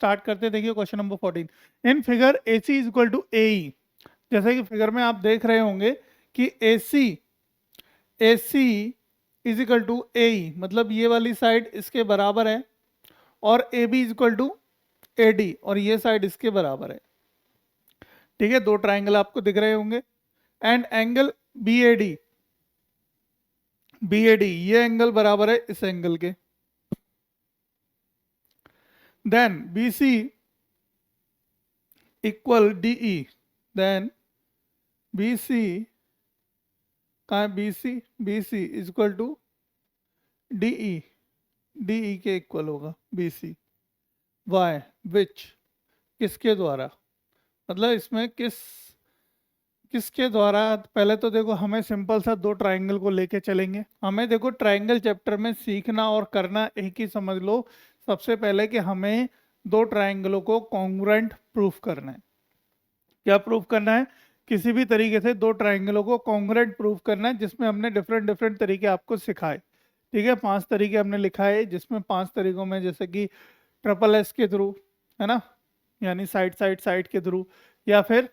Start करते हैं। देखिए question number 14, in figure A C is equal to A E. जैसे कि फिगर में आप देख रहे होंगे कि A C is equal to A E, मतलब ये वाली साइड इसके बराबर है, और A B is equal to A D, और ये साइड इसके बराबर है। ठीक है, दो ट्राइंगल आपको दिख रहे होंगे। And angle B A D, ये एंगल बराबर है इस एंगल के। Then B C equal D E, then B C कहाँ है, B C is equal to D E के इक्वल होगा बी सी। वाई विच, किसके द्वारा, मतलब इसमें किसके द्वारा। पहले तो देखो हमें सिंपल सा दो ट्राइंगल को लेके चलेंगे। हमें देखो ट्राइंगल चैप्टर में सीखना और करना एक ही समझ लो। सबसे पहले कि हमें दो ट्राइंगलों को कॉन्ग्रुएंट प्रूफ करना है। क्या प्रूफ करना है, किसी भी तरीके से दो ट्राइंगलों को कॉन्ग्रुएंट प्रूफ करना है, जिसमें हमने डिफरेंट डिफरेंट तरीके आपको सिखाए। ठीक है, 5 तरीके हमने लिखाए, जिसमें 5 तरीकों में जैसे कि ट्रिपल एस के थ्रू, है ना, यानी साइड साइड साइड के थ्रू, या फिर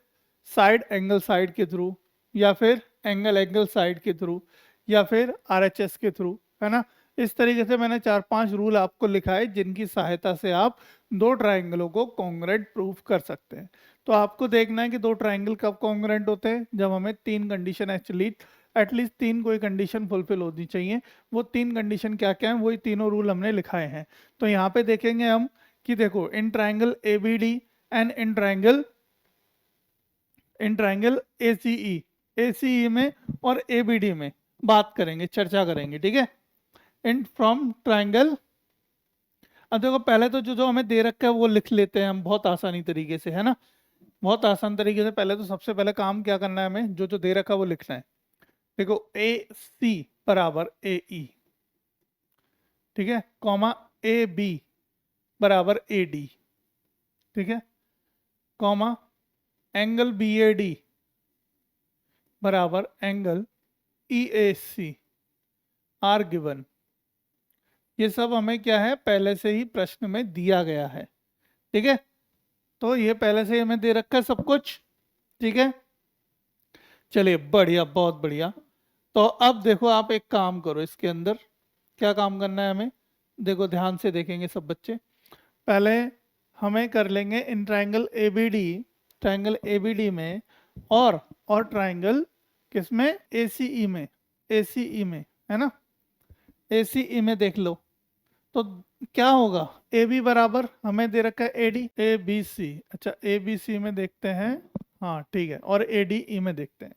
साइड एंगल साइड के थ्रू, या फिर एंगल एंगल साइड के थ्रू, या फिर आरएचएस के थ्रू, है ना। इस तरीके से मैंने 4-5 रूल आपको लिखाए, जिनकी सहायता से आप दो ट्राइंगलों को कॉन्ग्रुएंट प्रूफ कर सकते हैं। तो आपको देखना है कि दो ट्राइंगल कब कॉन्ग्रुएंट होते हैं, जब हमें 3 कंडीशन एटलीस्ट 3 कोई कंडीशन फुलफिल होनी चाहिए। वो 3 कंडीशन क्या क्या है, वही तीनों रूल हमने लिखाए हैं। तो यहाँ पे देखेंगे हम कि देखो in triangle A B D and in triangle A C E में और ए बी डी में बात करेंगे, चर्चा करेंगे। ठीक है, इन फ्रॉम ट्राइंगल। अब देखो पहले तो जो जो हमें दे रखा है वो लिख लेते हैं हम बहुत आसानी तरीके से, है ना। बहुत आसान तरीके से पहले तो सबसे पहले काम क्या करना है, हमें जो जो दे रखा है वो लिखना है। देखो ए सी बराबर ए ई, ठीक है, कॉमा ए बी बराबर ए डी, ठीक है, comma angle B A D बराबर angle E A C are given. ये सब हमें क्या है, पहले से ही प्रश्न में दिया गया है। ठीक है, तो ये पहले से ही हमें दे रखा है सब कुछ। ठीक है, चलिए बढ़िया, बहुत बढ़िया। तो अब देखो आप एक काम करो, इसके अंदर क्या काम करना है हमें, देखो ध्यान से देखेंगे सब बच्चे। पहले हमें कर लेंगे इन ट्राइंगल ए बी डी में, और ट्राइंगल किसमें, ए सी ई में, है ना। ए सी ई में देख लो तो क्या होगा, ए बी बराबर हमें दे रखा है A D A B C. अच्छा, ए बी सी में देखते हैं, हाँ ठीक है, और ए डी ई में देखते हैं।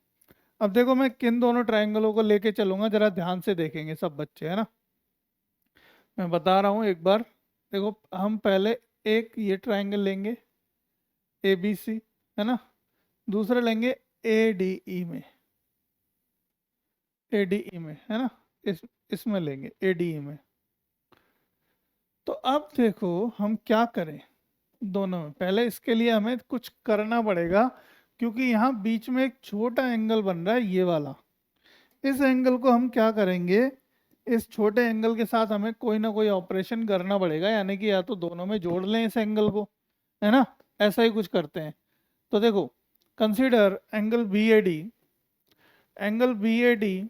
अब देखो मैं किन दोनों ट्राइंगलों को लेके चलूंगा, जरा ध्यान से देखेंगे सब बच्चे, है ना। मैं बता रहा हूँ एक बार, देखो हम पहले एक ये ट्राइंगल लेंगे ए बी सी, है ना, दूसरा लेंगे ए डी ई में, है ना, इसमें लेंगे ए डी ई में। तो अब देखो हम क्या करें दोनों में, पहले इसके लिए हमें कुछ करना पड़ेगा, क्योंकि यहाँ बीच में एक छोटा एंगल बन रहा है ये वाला। इस एंगल को हम क्या करेंगे, इस छोटे एंगल के साथ हमें कोई ना कोई ऑपरेशन करना पड़ेगा, यानी कि या तो दोनों में जोड़ लें इस एंगल को, है ना, ऐसा ही कुछ करते हैं। तो देखो consider angle B A D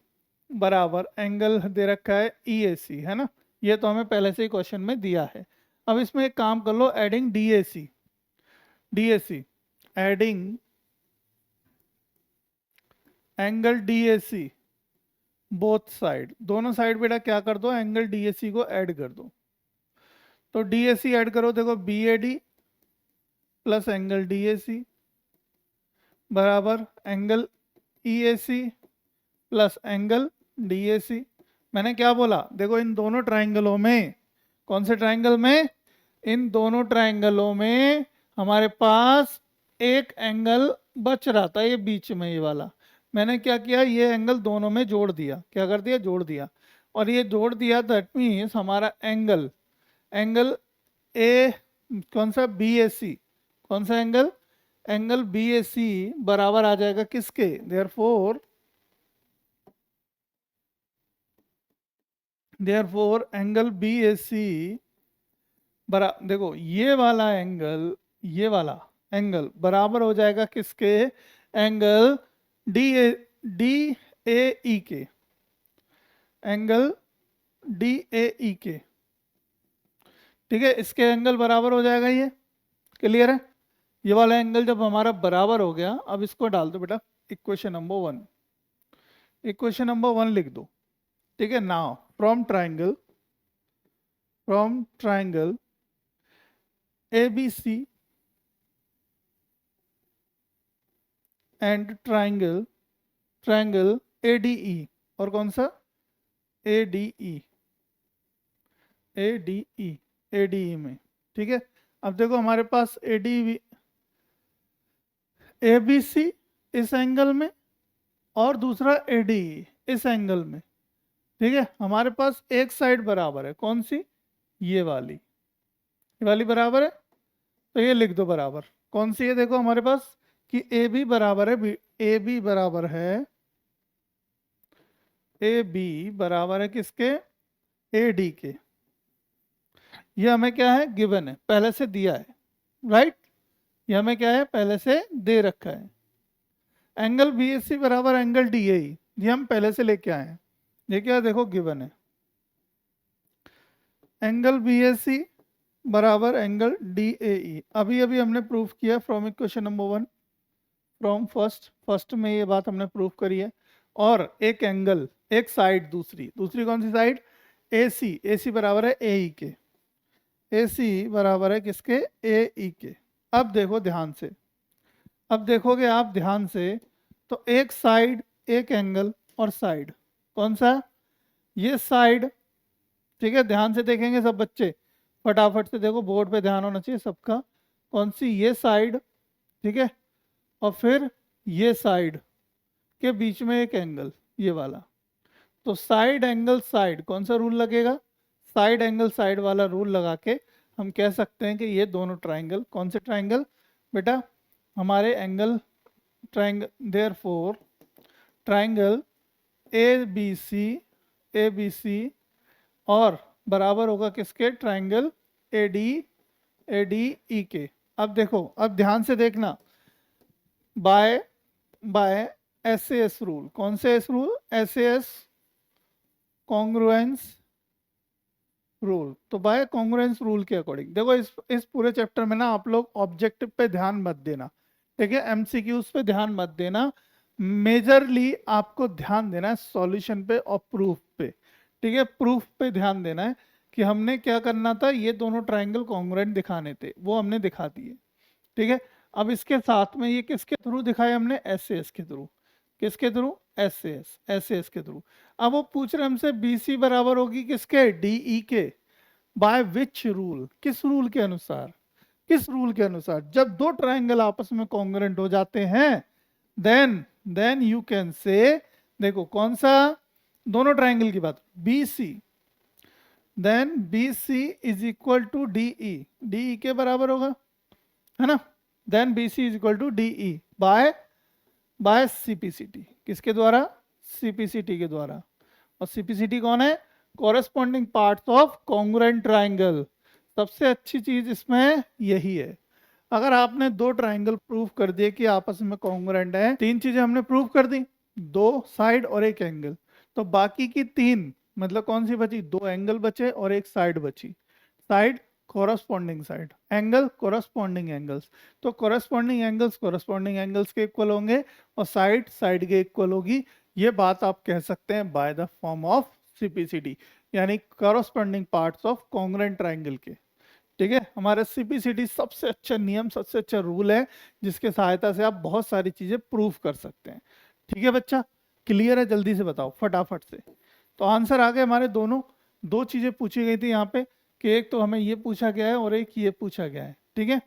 बराबर एंगल दे रखा है ई ए सी, है ना। ये तो हमें पहले से ही क्वेश्चन में दिया है। अब इसमें एक काम कर लो, adding D A C, adding angle D A C both side, दोनों साइड बेटा क्या कर दो, एंगल डी ए सी को ऐड कर दो। तो डी ए सी ऐड करो, देखो B A D plus angle D A C बराबर angle E A C plus angle D A C. मैंने क्या बोला, देखो इन दोनों ट्राइंगलों में, कौन से ट्राइंगल में, इन दोनों ट्राइंगलों में हमारे पास एक एंगल बच रहा था, ये बीच में ये वाला। मैंने क्या किया, ये एंगल दोनों में जोड़ दिया, क्या कर दिया, जोड़ दिया। और ये जोड़ दिया, दैट मीन्स हमारा एंगल ए, कौन सा, बी ए सी, कौन सा एंगल, एंगल बी ए सी बराबर आ जाएगा किसके, देयरफॉर एंगल बी ए सी देखो ये वाला एंगल बराबर हो जाएगा किसके, एंगल डी ए ई के, एंगल डी ए ई के, ठीक है। इसके एंगल बराबर हो जाएगा, ये क्लियर है। ये वाला एंगल जब हमारा बराबर हो गया, अब इसको डाल दो बेटा इक्वेशन नंबर 1, इक्वेशन नंबर 1 लिख दो, ठीक है। Now from triangle ABC and triangle ADE, और कौन सा, ADE में, ठीक है। अब देखो हमारे पास ABC इस एंगल में और दूसरा ADE इस एंगल में, ठीक है। हमारे पास एक साइड बराबर है, कौन सी, ये वाली बराबर है, तो ये लिख दो बराबर। कौन सी है, देखो हमारे पास कि AB बराबर है किसके, AD के। ये हमें क्या है, गिवन है, पहले से दिया है, राइट। ये हमें क्या है, पहले से दे रखा है। एंगल BAC बराबर एंगल DAE, ये हम पहले से लेके आए हैं। ये क्या, देखो गिवन है, एंगल BAC बराबर एंगल DAE। अभी हमने प्रूफ किया from equation number 1, from first में ये बात हमने प्रूफ करी है। और एक एंगल, एक साइड, दूसरी कौन सी साइड, AC बराबर है AE के, AC बराबर है किसके, AE के। अब देखो ध्यान से, अब देखोगे आप ध्यान से, तो एक साइड, एक एंगल और साइड, कौन सा, ये साइड, ठीक है। ध्यान से देखेंगे सब बच्चे, फटाफट से देखो, बोर्ड पे ध्यान होना चाहिए सबका। कौन सी, ये साइड, ठीक है, और फिर ये साइड के बीच में एक एंगल, ये वाला। तो साइड एंगल साइड, कौन सा रूल लगेगा, साइड एंगल साइड वाला रूल लगा के हम कह सकते हैं कि ये दोनों ट्राइंगल, कौन से ट्राइंगल बेटा, हमारे एंगल देयरफॉर ट्राइंगल ABC और बराबर होगा किसके, ट्राइंगल ADE के। अब देखो, अब ध्यान से देखना, बाय SAS रूल, कौन से S rule, SAS congruence rule. तो बाय कॉन्ग्रुएंस रूल के अकॉर्डिंग देखो, इस पूरे चैप्टर में ना आप लोग ऑब्जेक्टिव पे ध्यान मत देना, ठीक है, MCQs पे ध्यान मत देना, मेजरली आपको ध्यान देना है सॉल्यूशन पे और प्रूफ पे, ठीक है। प्रूफ पे ध्यान देना है कि हमने क्या करना था, ये दोनों ट्राइंगल कॉन्ग्रुएंट दिखाने थे, वो हमने दिखा दिए, ठीक है। अब इसके साथ में ये किसके थ्रू दिखाए हमने, SAS के थ्रू, किसके थ्रू, SAS के थ्रू। अब वो पूछ रहे हमसे BC बराबर होगी किसके, DE के, बाय विच रूल, किस रूल के अनुसार, जब दो ट्राइंगल आपस में कॉन्ग्रुएंट हो जाते हैं, देन यू कैन से, देखो कौन सा, दोनों ट्राइंगल की बात, BC, then BC is equal to DE के बराबर होगा, है ना। Then BC is equal to DE by CPCT, किसके द्वारा, CPCT के द्वारा। और CPCT कौन है, corresponding parts of congruent triangle. सबसे अच्छी चीज इसमें यही है, अगर आपने दो ट्राइंगल प्रूव कर दिए कि आपस में कॉन्ग्रुएंट है, तीन चीजें हमने प्रूव कर दी, दो साइड और एक एंगल, तो बाकी की तीन मतलब कौन सी बची, दो एंगल बचे और एक साइड बची, side corresponding side, angle corresponding angles. तो कोरस्पॉन्डिंग एंगल्स के इक्वल होंगे और साइड के इक्वल होगी। ये बात आप कह सकते हैं by the form of CPCT, यानी corresponding parts of congruent triangle के, ठीक है। हमारा CPCT सबसे अच्छा नियम, सबसे अच्छा रूल है, जिसके सहायता से आप बहुत सारी चीजें प्रूव कर सकते हैं, ठीक है बच्चा। क्लियर है, जल्दी से बताओ फटाफट से। तो आंसर आ गए हमारे, दोनों दो चीजें पूछी गई थी यहाँ पे, कि एक तो हमें ये पूछा गया है और एक ये पूछा गया है, ठीक है।